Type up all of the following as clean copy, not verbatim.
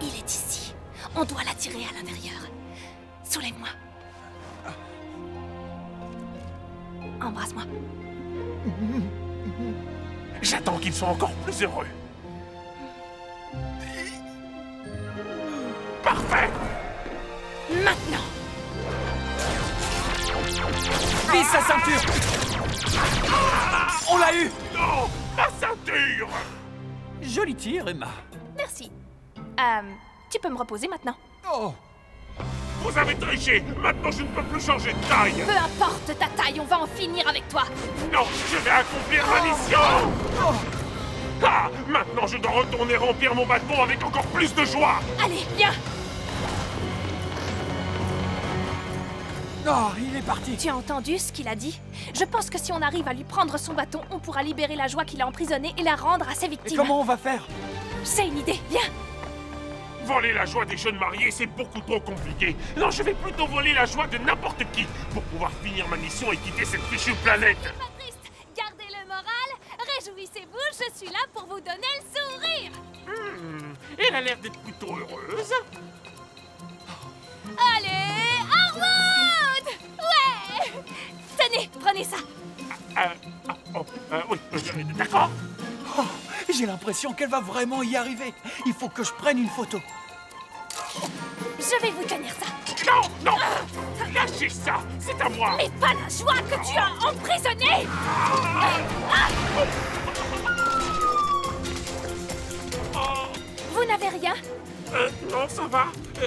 Il est ici. On doit l'attirer à l'intérieur. Soulève-moi. Embrasse-moi. J'attends qu'ils soient encore plus heureux. Parfait! Maintenant! Vise sa ceinture! On l'a eu! Non! Ma ceinture! Joli tir, Emma. Merci. Tu peux me reposer maintenant. Oh! Vous avez triché! Maintenant, je ne peux plus changer de taille! Peu importe ta taille, on va en finir avec toi. Non! Je vais accomplir ma mission! Ah! Maintenant, je dois retourner remplir mon bâton avec encore plus de joie! Allez, viens! Oh, il est parti! Tu as entendu ce qu'il a dit? Je pense que si on arrive à lui prendre son bâton, on pourra libérer la joie qu'il a emprisonnée et la rendre à ses Et victimes. comment on va faire? C'est une idée, viens! Voler la joie des jeunes mariés, c'est beaucoup trop compliqué. Non, je vais plutôt voler la joie de n'importe qui pour pouvoir finir ma mission et quitter cette fichue planète. Pas triste, gardez le moral, réjouissez-vous, je suis là pour vous donner le sourire. Elle a l'air d'être plutôt heureuse. Allez, Harwood! Ouais! Tenez, prenez ça. Oui, d'accord. Oh, j'ai l'impression qu'elle va vraiment y arriver. Il faut que je prenne une photo. Je vais vous tenir ça. Non, non! Lâchez ça, c'est à moi. Mais pas la joie que tu as emprisonnée! Vous n'avez rien? Non, ça va.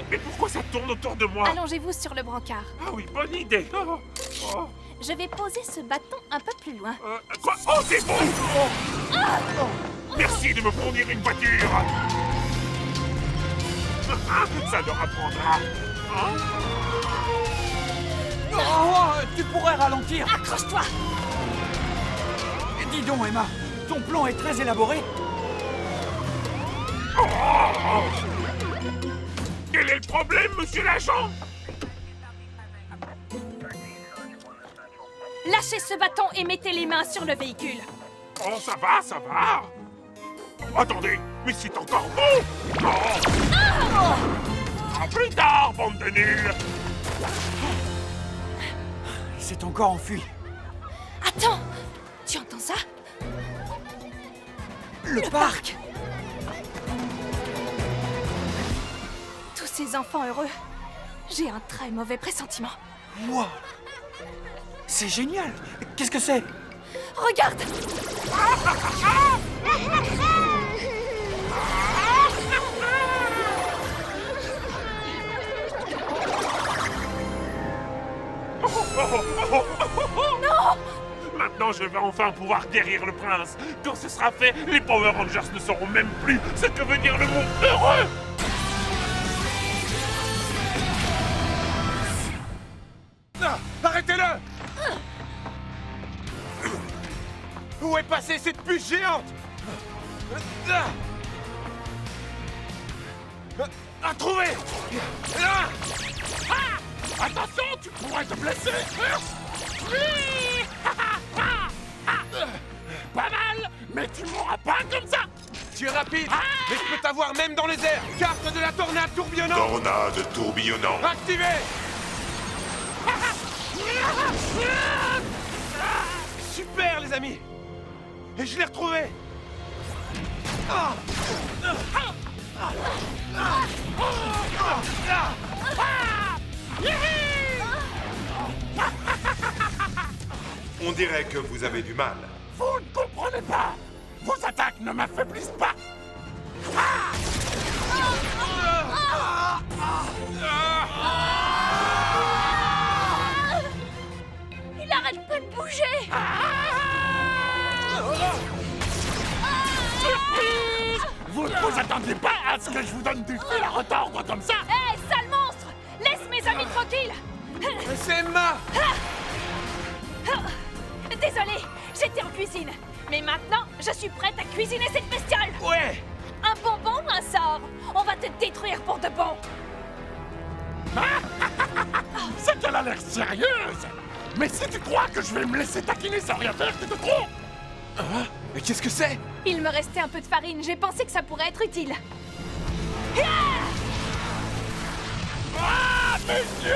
Mais pourquoi ça tourne autour de moi? Allongez-vous sur le brancard. Ah oui, bonne idée. Je vais poser ce bâton un peu plus loin. Quoi? Oh, c'est bon! Merci de me fournir une voiture. Ça leur apprendra. Hein? Oh, tu pourrais ralentir. Accroche-toi! Dis donc, Emma, ton plan est très élaboré. Quel est le problème, monsieur l'agent? Lâchez ce bâton et mettez les mains sur le véhicule. Oh, ça va, ça va. Attendez, mais c'est encore bon. À plus tard, bande de nuls. Il s'est encore enfui. Attends! Tu entends ça? Le parc. Tous ces enfants heureux. J'ai un très mauvais pressentiment. Wow. C'est génial. Qu'est-ce que c'est? Regarde! Non! Maintenant, je vais enfin pouvoir guérir le prince. Quand ce sera fait, les Power Rangers ne sauront même plus ce que veut dire le mot heureux. Arrêtez-le! Où est passée cette puce géante? À trouver! Là! Attention, tu pourrais te blesser. Pas mal, mais tu mourras pas comme ça. Tu es rapide, mais je peux t'avoir même dans les airs! Carte de la tornade tourbillonnante! Tornade tourbillonnant. Activé! Super, les amis! Et je l'ai retrouvé! On dirait que vous avez du mal. Vous ne comprenez pas. Vos attaques ne m'affaiblissent pas. Il arrête pas de bouger! Vous ne vous attendiez pas à ce que je vous donne du fil à retordre comme ça? Hé, sale monstre! Laisse mes amis tranquilles! C'est Emma! Désolée, j'étais en cuisine. Mais maintenant, je suis prête à cuisiner cette bestiole! Ouais! Un bonbon ou un sort? On va te détruire pour de bon! C'est qu'elle a l'air sérieuse. Mais si tu crois que je vais me laisser taquiner sans rien faire, tu te trompes. Mais qu'est-ce que c'est? Il me restait un peu de farine, j'ai pensé que ça pourrait être utile. Ah, monsieur!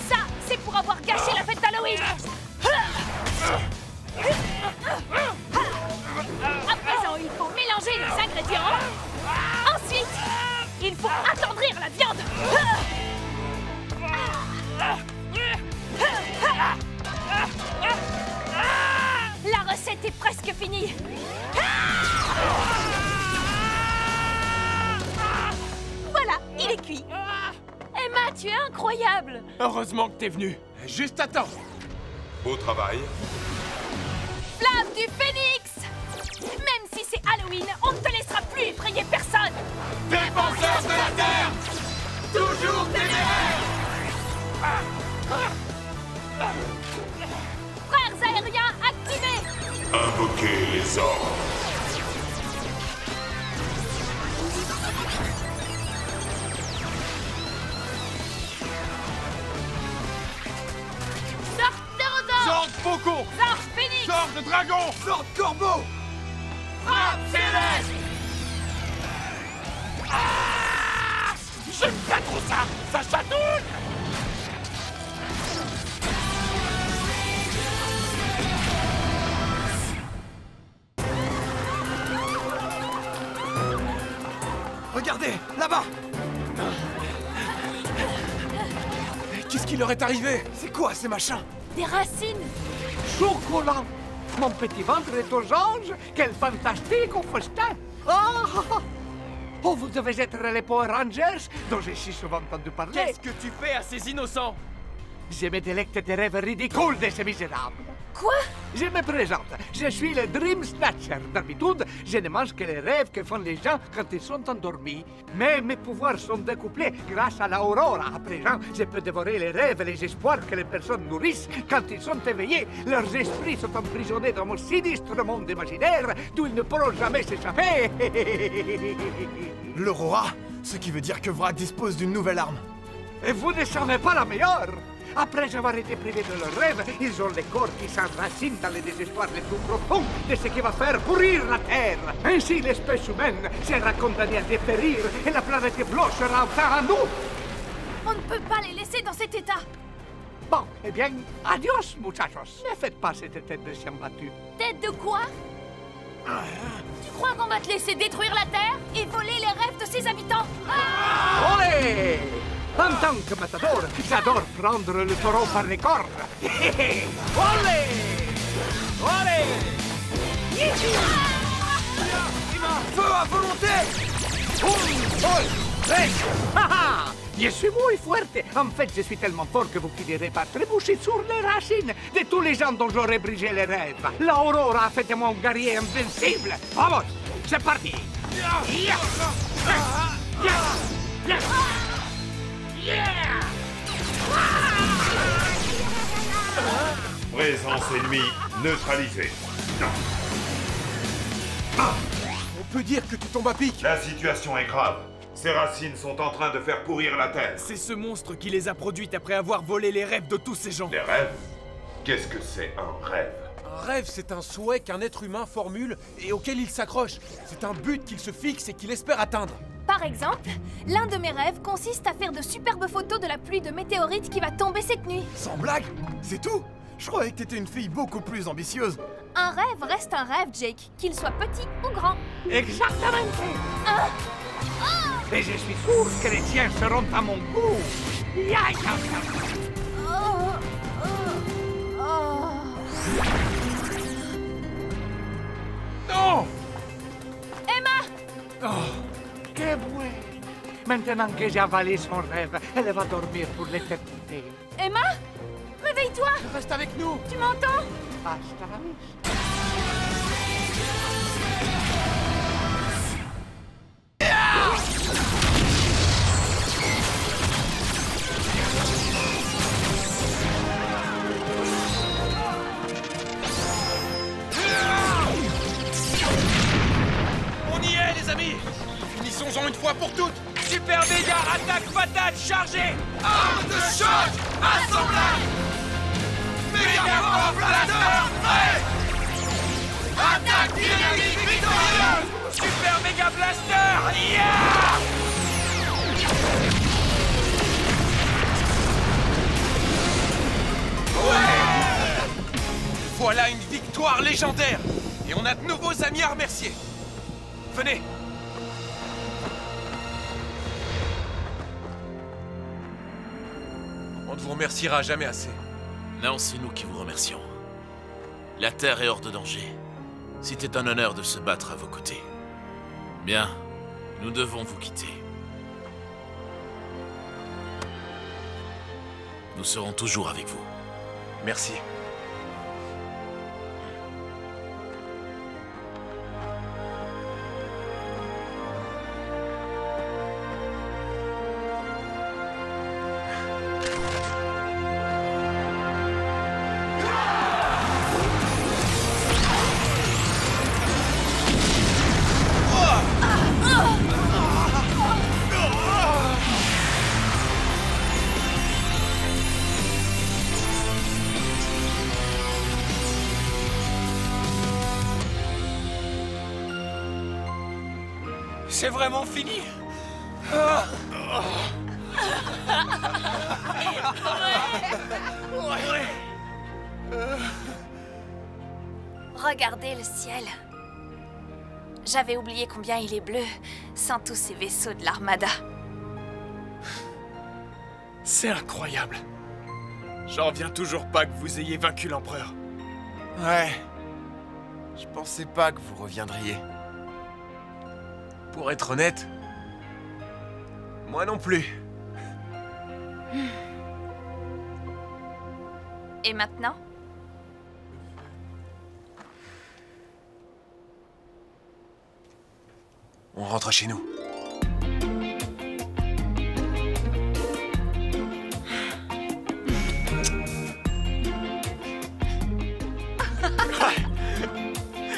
Ça, c'est pour avoir gâché la fête d'Halloween. À présent, il faut mélanger les ingrédients. Ensuite, il faut attendrir la viande. La recette est presque finie. Voilà, il est cuit. Emma, tu es incroyable. Heureusement que t'es venu. Juste attends. Beau travail. Flamme du phénix. Même si c'est Halloween, on ne te laissera plus effrayer personne. Défenseur de la Terre! Toujours téméraire! Frères aériens activés. Invoquez les ordres. Sorte Pterodon. Sort Faucon! Sorte phénix. Sort de dragon! Sort de corbeau! Frappe céleste! J'aime pas trop ça! Ça chatouille! Regardez, là-bas! Qu'est-ce qui leur est arrivé? C'est quoi ces machins? Des racines. Chocolat! Mon petit ventre est aux anges! Quel fantastique festin! Oh, vous devez être les Power Rangers dont j'ai si souvent entendu parler. Qu'est-ce que tu fais à ces innocents? Je me délecte des rêves ridicules de ces misérables. Quoi? Je me présente. Je suis le Dream Snatcher. D'habitude, je ne mange que les rêves que font les gens quand ils sont endormis. Mais mes pouvoirs sont décuplés grâce à l'Aurora. À présent, je peux dévorer les rêves et les espoirs que les personnes nourrissent quand ils sont éveillés. Leurs esprits sont emprisonnés dans mon sinistre monde imaginaire d'où ils ne pourront jamais s'échapper. L'Aurora? Ce qui veut dire que Vrak dispose d'une nouvelle arme. Et vous ne savez pas la meilleure! Après avoir été privés de leurs rêves, ils ont les corps qui s'enracinent dans les désespoirs les plus profonds de ce qui va faire pourrir la Terre. Ainsi, l'espèce humaine sera condamnée à dépérir et la planète bleue sera enfin à nous. On ne peut pas les laisser dans cet état. Bon, eh bien, adios, muchachos. Ne faites pas cette tête de chien battu. Tête de quoi? Tu crois qu'on va te laisser détruire la Terre et voler les rêves de ses habitants? Olé! En tant que matador, j'adore prendre le taureau par les cornes. Olé! Olé! Feu à volonté! Je suis muy fuerte. En fait, je suis tellement fort que vous finirez par trébucher sur les racines de tous les gens dont j'aurais brisé les rêves. L'Aurora a fait de moi un guerrier invincible. Vamos, c'est parti. Présence ennemie neutralisée. On peut dire que tu tombes à pic. La situation est grave. Ces racines sont en train de faire pourrir la Terre. C'est ce monstre qui les a produites après avoir volé les rêves de tous ces gens. Les rêves? Qu'est-ce que c'est un rêve? Un rêve, c'est un souhait qu'un être humain formule et auquel il s'accroche. C'est un but qu'il se fixe et qu'il espère atteindre. Par exemple, l'un de mes rêves consiste à faire de superbes photos de la pluie de météorites qui va tomber cette nuit. Sans blague? C'est tout? Je croyais que t'étais une fille beaucoup plus ambitieuse. Un rêve reste un rêve, Jake, qu'il soit petit ou grand. Exactement. Hein? Et je suis sûr que les tiens seront à mon goût. Non! Emma! Que boué! Maintenant que j'ai avalé son rêve, elle va dormir pour l'éternité. Emma? Réveille-toi! Reste avec nous! Tu m'entends? Hasta la vista. On y est, les amis! Finissons-en une fois pour toutes! Super méga attaque patate chargée! Arme de choc! Assemblage! Méga enflammeur prêt! Attaque Blaster! Yeah! Ouais! Voilà une victoire légendaire! Et on a de nouveaux amis à remercier! Venez! On ne vous remerciera jamais assez. Non, c'est nous qui vous remercions. La Terre est hors de danger. C'était un honneur de se battre à vos côtés. Bien, nous devons vous quitter. Nous serons toujours avec vous. Merci. C'est vraiment fini? Regardez le ciel. J'avais oublié combien il est bleu, sans tous ces vaisseaux de l'Armada. C'est incroyable. J'en reviens toujours pas que vous ayez vaincu l'Empereur. Ouais. Je pensais pas que vous reviendriez. Pour être honnête, moi non plus. Et maintenant? On rentre chez nous.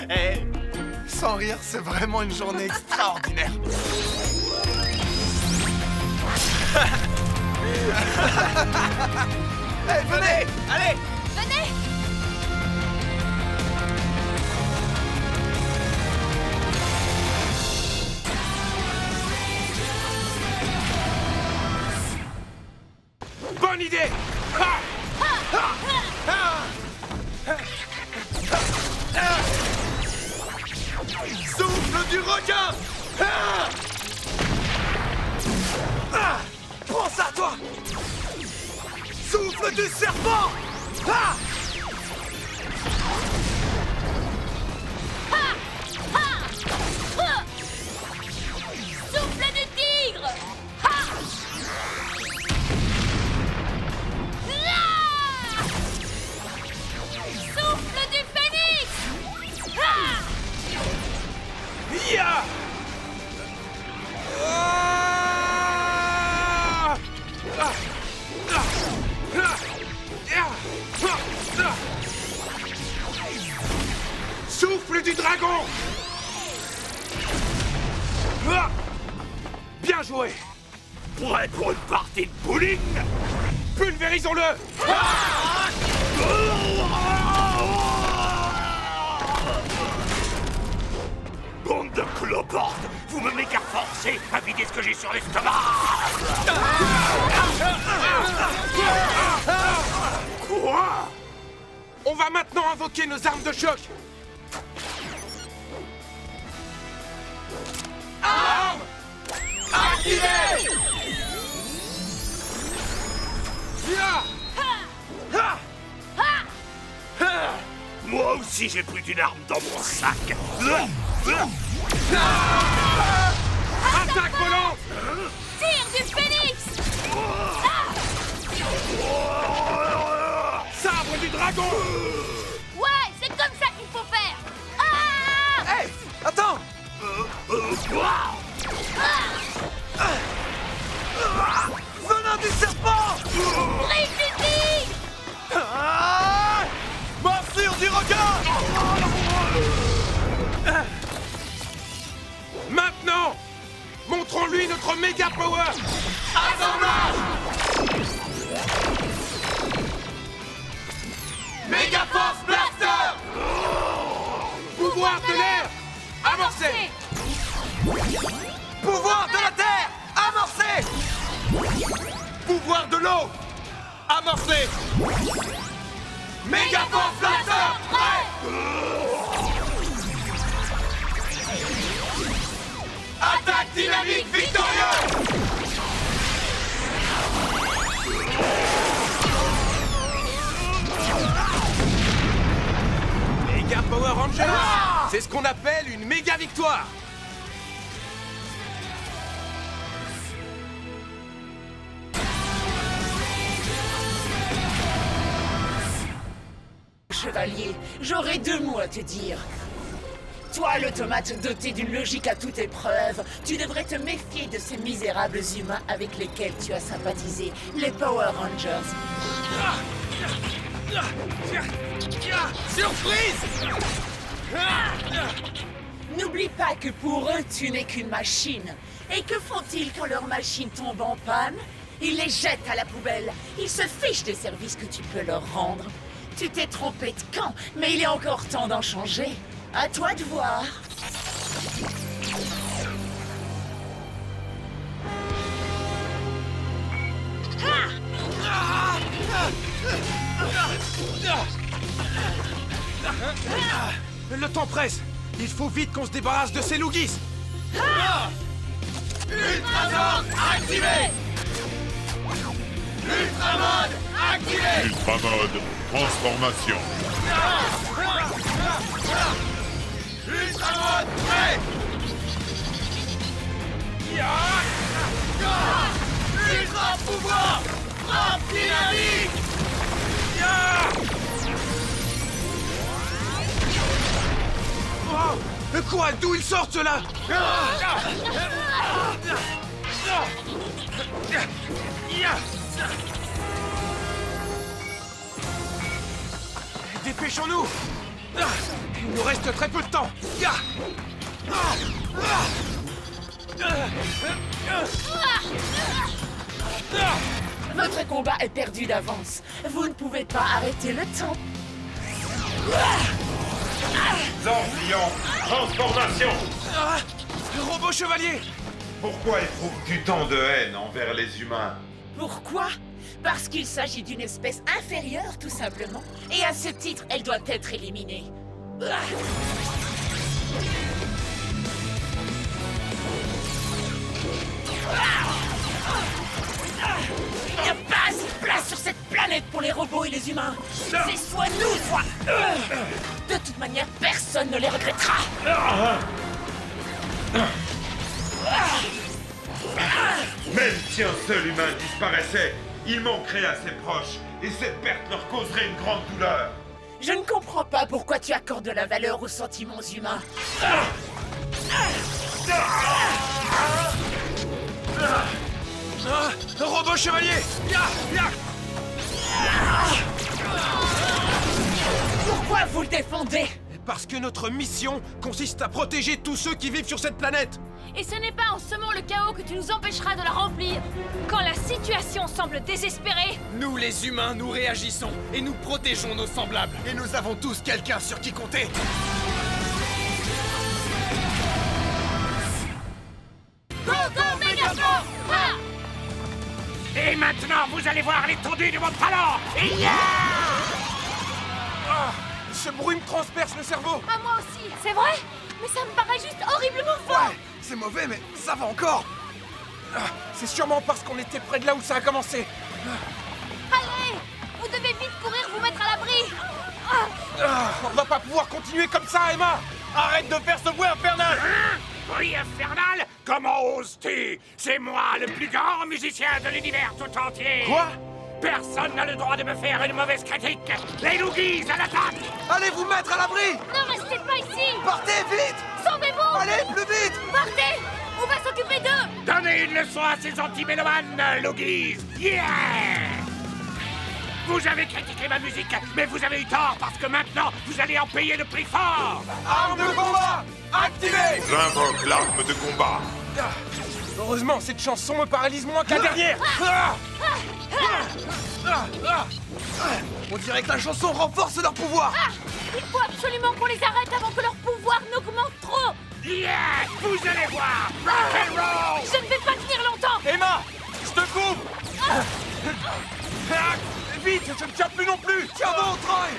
Eh, sans rire, c'est vraiment une journée extraordinaire. Hey, venez! Allez! Venez! Bonne idée! Souffle du requin! Prends ça, toi! Souffle du serpent! Souffle du tigre! Souffle du phénix! Ya! Souffle du dragon! Bien joué! Prêt pour une partie de bowling? Pulvérisons-le! Bande de cloportes! Vous me méga forcez à vider ce que j'ai sur l'estomac! Quoi? On va maintenant invoquer nos armes de choc. Armes activées! Moi aussi j'ai plus d'une arme dans mon sac! Attaque volante! Tire du phénix! Sabre du dragon! Ouais, c'est comme ça qu'il faut faire! Ah! Hey! Attends! Venin du serpent! Trifidi! Morsure du requin! Maintenant, montrons-lui notre méga power! Assemblage! Méga Force Blaster! Pouvoir de l'air! Amorcé! Pouvoir de la terre, amorcé. Pouvoir de l'eau, amorcé. Méga force laser, prêt. Attaque dynamique victorieuse. Méga Power Rangers, c'est ce qu'on appelle une méga victoire. Chevalier, j'aurais 2 mots à te dire. Toi, l'automate doté d'une logique à toute épreuve, tu devrais te méfier de ces misérables humains avec lesquels tu as sympathisé, les Power Rangers. Surprise! N'oublie pas que pour eux, tu n'es qu'une machine. Et que font-ils quand leur machine tombe en panne? Ils les jettent à la poubelle. Ils se fichent des services que tu peux leur rendre. Tu t'es trompé de camp, mais il est encore temps d'en changer. À toi de voir. Le temps presse. Il faut vite qu'on se débarrasse de ces Loogies. Ultramode activé. Ultramode activé. Ultramode, transformation. Ultramode prêt. Ultra pouvoir. Frappe dynamique. Oh, quoi? D'où ils sortent, ceux-là? Dépêchons-nous! Il nous reste très peu de temps! Votre combat est perdu d'avance. Vous ne pouvez pas arrêter le temps. Zordion, transformation. Robot chevalier! Pourquoi éprouves-tu tant de haine envers les humains? Pourquoi? Parce qu'il s'agit d'une espèce inférieure, tout simplement. Et à ce titre, elle doit être éliminée. Il n'y a pas assez de place sur cette planète pour les robots et les humains. C'est soit nous, soit eux. De toute manière, personne ne les regrettera. Même si un seul humain disparaissait, il manquerait à ses proches, et cette perte leur causerait une grande douleur. Je ne comprends pas pourquoi tu accordes de la valeur aux sentiments humains. Robot chevalier! Pourquoi vous le défendez? Parce que notre mission consiste à protéger tous ceux qui vivent sur cette planète. Et ce n'est pas en semant le chaos que tu nous empêcheras de la remplir. Quand la situation semble désespérée, Nous, les humains, nous réagissons et nous protégeons nos semblables. Et nous avons tous quelqu'un sur qui compter. Go Megaforce! Ah! Et maintenant, vous allez voir l'étendue de mon talent. Ce bruit me transperce le cerveau. À moi aussi, c'est vrai? Mais ça me paraît juste horriblement fort! Ouais, c'est mauvais, mais ça va encore. C'est sûrement parce qu'on était près de là où ça a commencé. Allez! Vous devez vite courir vous mettre à l'abri! On va pas pouvoir continuer comme ça, Emma. Arrête de faire ce bruit infernal. Bruit infernal? Comment oses-tu? C'est moi, le plus grand musicien de l'univers tout entier. Quoi? Personne n'a le droit de me faire une mauvaise critique. Les Loogies à l'attaque! Allez vous mettre à l'abri. Ne restez pas ici! Partez vite. Sauvez-vous! Allez, plus vite. Partez! On va s'occuper d'eux! Donnez une leçon à ces anti-mélomanes, Loogies! Yeah! Vous avez critiqué ma musique, mais vous avez eu tort parce que maintenant, vous allez en payer le prix fort! Arme de combat activée. J'invoque l'arme de combat. Heureusement, cette chanson me paralyse moins que la dernière. On dirait que la chanson renforce leur pouvoir. Il faut absolument qu'on les arrête avant que leur pouvoir n'augmente trop! Yeah! Vous allez voir! Rock'n'roll! Je ne vais pas tenir longtemps. Emma! Je te coupe! Vite, je ne tiens plus non plus! Tiens bon, Troy!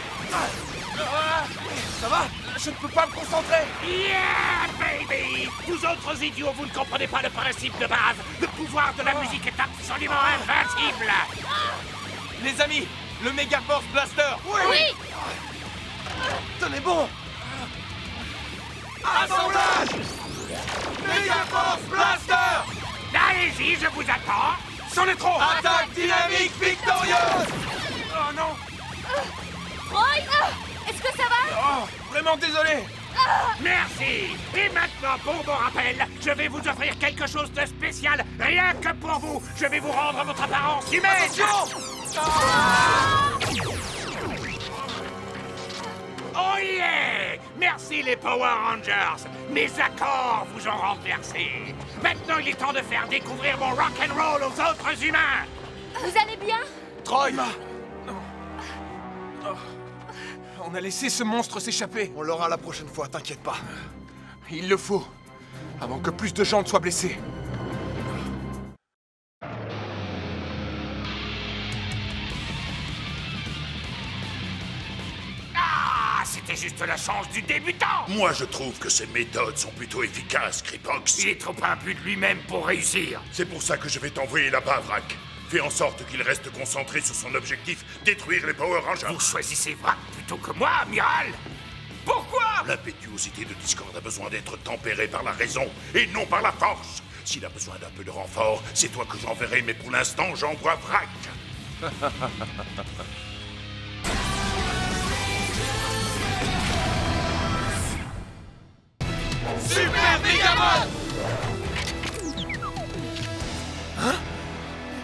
Ça va? Je ne peux pas me concentrer! Yeah, baby! Vous autres idiots, vous ne comprenez pas le principe de base. Le pouvoir de la musique est absolument invincible. Les amis, le Mega Force Blaster! Oui. Tenez bon! Assemblage! Mega Force Blaster! Allez-y, je vous attends. C'en est trop! Attaque dynamique victorieuse! Oh non! Troy, est-ce que ça va? Oh, vraiment désolé! Merci. Et maintenant, pour mon rappel, je vais vous offrir quelque chose de spécial, rien que pour vous. Je vais vous rendre votre apparence humaine. Attention! Oh yeah! Merci les Power Rangers. Mes accords vous ont renversé. Maintenant, il est temps de faire découvrir mon rock'n'roll aux autres humains. Vous allez bien? Troy! On a laissé ce monstre s'échapper. On l'aura la prochaine fois, t'inquiète pas. Il le faut, avant que plus de gens ne soient blessés. Ah, c'était juste la chance du débutant. Moi, je trouve que ces méthodes sont plutôt efficaces, Kripox. Il est trop imbu de lui-même pour réussir. C'est pour ça que je vais t'envoyer là-bas, Vrak. Fais en sorte qu'il reste concentré sur son objectif, détruire les Power Rangers. Vous choisissez Vrak plutôt que moi, amiral. Pourquoi? L'impétuosité de Discord a besoin d'être tempérée par la raison et non par la force. S'il a besoin d'un peu de renfort, c'est toi que j'enverrai, mais pour l'instant, j'envoie Vrak. Super Megamon! Hein?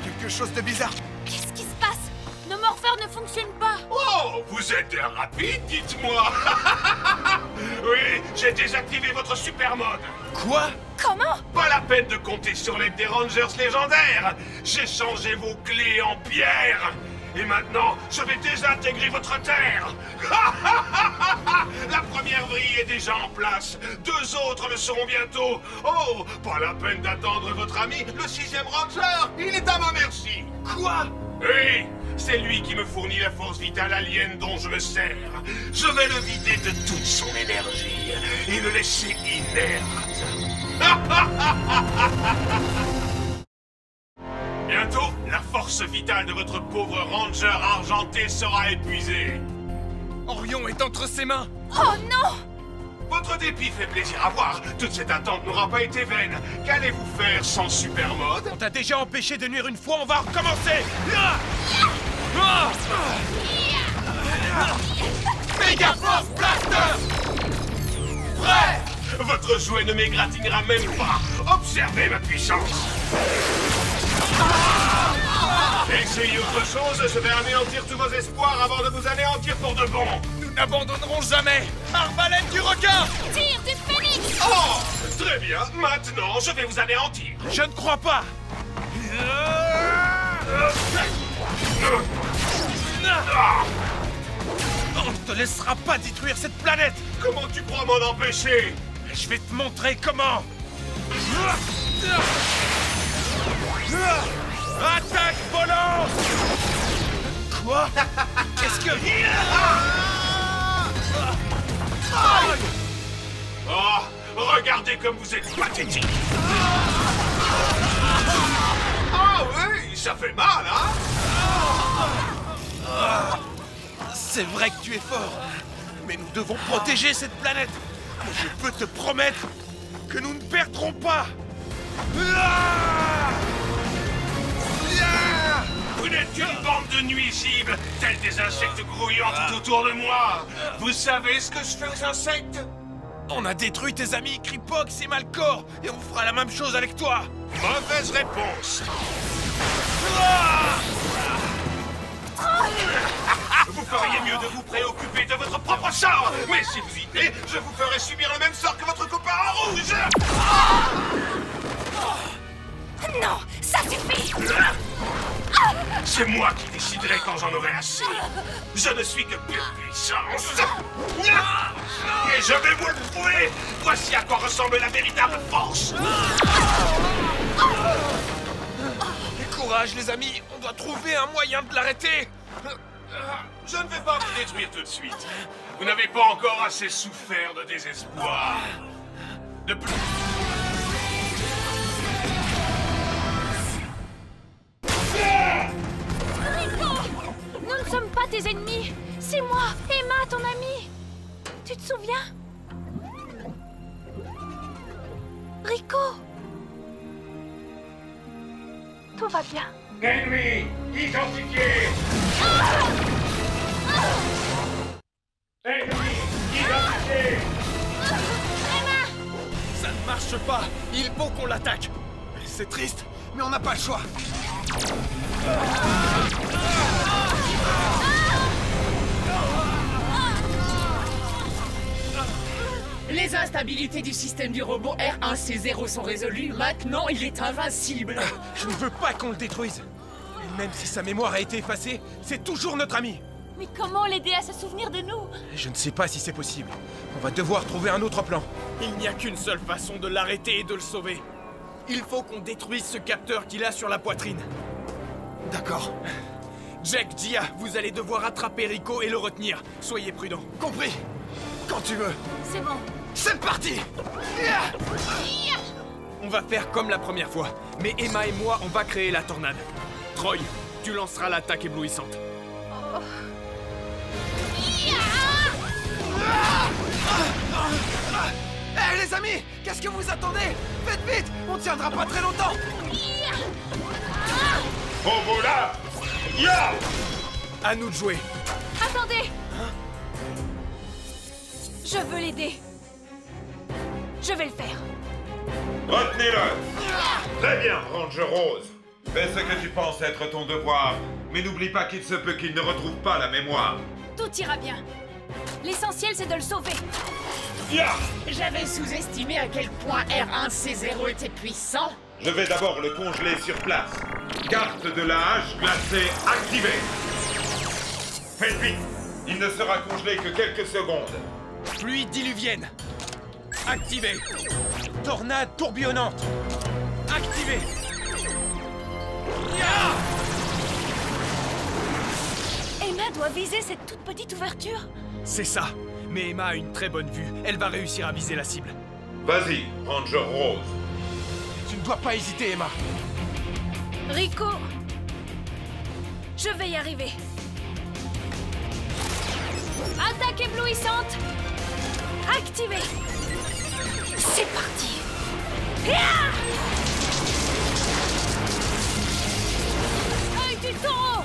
Quelque chose de bizarre. Qu'est-ce qui se passe? Nos morpheurs ne fonctionnent pas. Oh, vous êtes rapide, dites-moi. Oui, j'ai désactivé votre super mode. Quoi? Comment? Pas la peine de compter sur l'aide des Rangers légendaires. J'ai changé vos clés en pierre. Et maintenant, je vais désintégrer votre terre. La première vrille est déjà en place. 2 autres le seront bientôt. Oh, pas la peine d'attendre votre ami, le 6e Ranger. Il est à ma merci. Quoi? Oui, c'est lui qui me fournit la force vitale alien dont je me sers. Je vais le vider de toute son énergie et le laisser inerte. Bientôt, la force vitale de votre pauvre Ranger argenté sera épuisée. Orion est entre ses mains. Oh non! Votre dépit fait plaisir à voir. Toute cette attente n'aura pas été vaine. Qu'allez-vous faire sans super mode? On t'a déjà empêché de nuire une fois, on va recommencer. Mega Force Blaster! Prêt! Votre jouet ne m'égratignera même pas. Observez ma puissance. Essayez autre chose, je vais anéantir tous vos espoirs avant de vous anéantir pour de bon. Nous n'abandonnerons jamais. Arbalète du requin! Tire du phénix! Oh! Très bien, maintenant je vais vous anéantir. Je ne crois pas. On ne te laissera pas détruire cette planète. Comment tu crois m'en empêcher? Je vais te montrer comment. Attaque volante! Quoi? Qu'est-ce que... Oh, regardez comme vous êtes pathétique. Ah oui, ça fait mal, hein? C'est vrai que tu es fort, mais nous devons protéger cette planète. Je peux te promettre que nous ne perdrons pas. Vous n'êtes qu'une bande de nuisibles, tels des insectes grouillants tout autour de moi. Vous savez ce que je fais aux insectes? On a détruit tes amis Kripox et Malcor, et on fera la même chose avec toi. Mauvaise réponse. Vous feriez mieux de vous préoccuper de votre propre sort. Mais si vous y venez, je vous ferai subir le même sort que votre copain en rouge. Non, ça suffit! C'est moi qui déciderai quand j'en aurai assez. Je ne suis que pure puissance. Et je vais vous le prouver. Voici à quoi ressemble la véritable force. Courage, les amis. On doit trouver un moyen de l'arrêter. Je ne vais pas vous détruire tout de suite. Vous n'avez pas encore assez souffert de désespoir. De plus... Rico! Nous ne sommes pas tes ennemis. C'est moi, Emma, ton amie. Tu te souviens? Rico! Tout va bien. Ennemi identifié. Ennemi identifié. Ça ne marche pas. Il faut qu'on l'attaque. C'est triste, mais on n'a pas le choix. Les instabilités du système du robot R1C0 sont résolues. Maintenant, il est invincible. Je ne veux pas qu'on le détruise. Et même si sa mémoire a été effacée, c'est toujours notre ami. Mais comment l'aider à se souvenir de nous? Je ne sais pas si c'est possible. On va devoir trouver un autre plan. Il n'y a qu'une seule façon de l'arrêter et de le sauver. Il faut qu'on détruise ce capteur qu'il a sur la poitrine. D'accord. Jack, Gia, vous allez devoir attraper Rico et le retenir. Soyez prudents. Compris. Quand tu veux. C'est bon. C'est parti. On va faire comme la première fois. Mais Emma et moi, on va créer la tornade. Troy, tu lanceras l'attaque éblouissante. Hé les amis, qu'est-ce que vous attendez? Faites vite, on tiendra pas très longtemps. Oh voilà. Ya. À nous de jouer. Attendez! Je veux l'aider. Je vais le faire. Retenez-le. Très bien, Ranger Rose. Fais ce que tu penses être ton devoir, mais n'oublie pas qu'il se peut qu'il ne retrouve pas la mémoire. Tout ira bien. L'essentiel, c'est de le sauver. Ya. J'avais sous-estimé à quel point R1C0 était puissant. Je vais d'abord le congeler sur place. Carte de la hache glacée activée. Faites vite. Il ne sera congelé que quelques secondes. Pluie diluvienne. Activé. Tornade tourbillonnante. Activé. Emma doit viser cette toute petite ouverture. C'est ça. Mais Emma a une très bonne vue. Elle va réussir à viser la cible. Vas-y, Ranger Rose. Tu ne dois pas hésiter, Emma. Rico, je vais y arriver. Attaque éblouissante. Activée. C'est parti. Œil du taureau.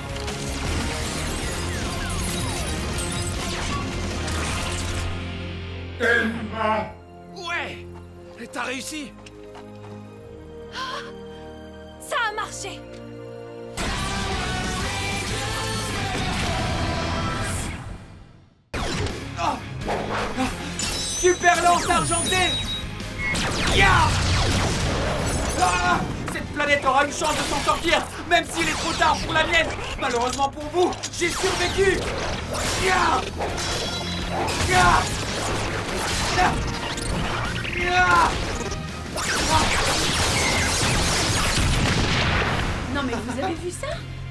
Emma. Ouais. Et t'as réussi. Ça a marché. Super lance argentée. Ya. Cette planète aura une chance de s'en sortir, même s'il est trop tard pour la mienne. Malheureusement pour vous, j'ai survécu. Ya. Ya. Ya. Ya. Non mais vous avez vu ça?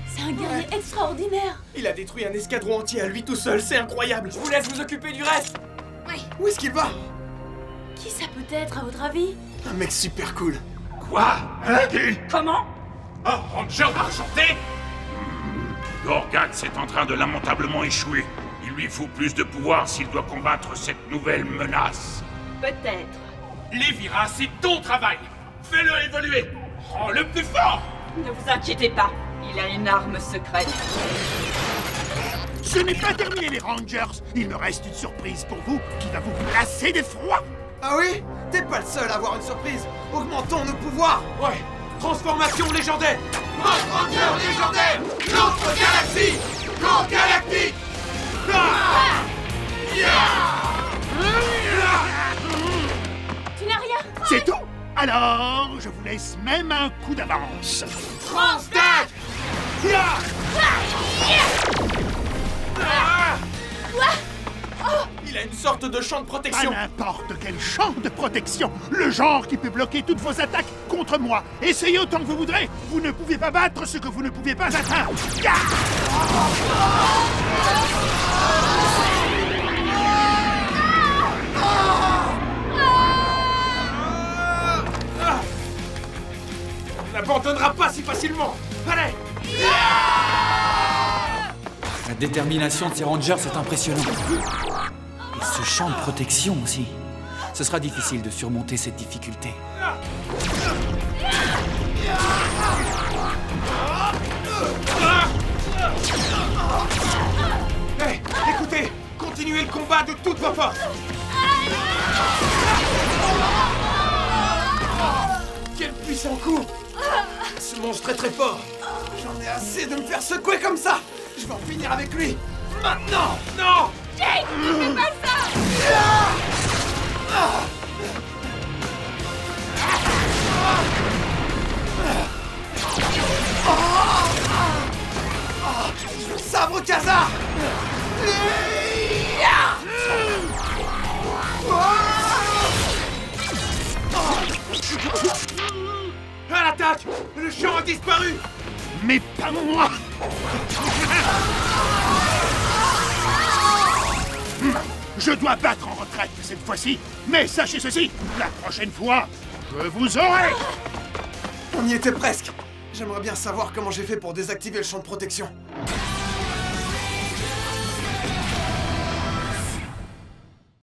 C'est un guerrier extraordinaire. Il a détruit un escadron entier à lui tout seul, c'est incroyable. Je vous laisse vous occuper du reste. Oui. Où est-ce qu'il va? Qui ça peut être à votre avis? Un mec super cool. Quoi? Hein? Comment? Un Ranger argenté? Gorgat est en train de lamentablement échouer. Il lui faut plus de pouvoir s'il doit combattre cette nouvelle menace. Peut-être. Lévira, c'est ton travail. Fais-le évoluer. Rends-le plus fort. Ne vous inquiétez pas, il a une arme secrète. Ce n'est pas terminé les Rangers. Il me reste une surprise pour vous qui va vous glacer d'effroi. Ah oui? T'es pas le seul à avoir une surprise. Augmentons nos pouvoirs. Ouais. Transformation légendaire. Notre Ranger légendaire. Notre galaxie. Notre galactique. Tu n'as rien? C'est tout. Alors, je vous laisse même un coup d'avance. Transtat. Quoi? Il Il a une sorte de champ de protection. Pas n'importe quel champ de protection. Le genre qui peut bloquer toutes vos attaques contre moi. Essayez autant que vous voudrez. Vous ne pouvez pas battre ce que vous ne pouvez pas atteindre. On n'abandonnera pas si facilement. Allez! La détermination de ces rangers est impressionnante. Et ce champ de protection aussi. Ce sera difficile de surmonter cette difficulté. Hey, écoutez, continuez le combat de toutes vos forces. Quel puissant coup! Ce monstre est très fort. J'en ai assez de me faire secouer comme ça. Je vais en finir avec lui. Maintenant! Non! Jake, ne fais pas ça! Sabre Khazar! À l'attaque! Le champ a disparu! Mais pas moi! Je dois battre en retraite cette fois-ci, mais sachez ceci, la prochaine fois, je vous aurai! On y était presque. J'aimerais bien savoir comment j'ai fait pour désactiver le champ de protection.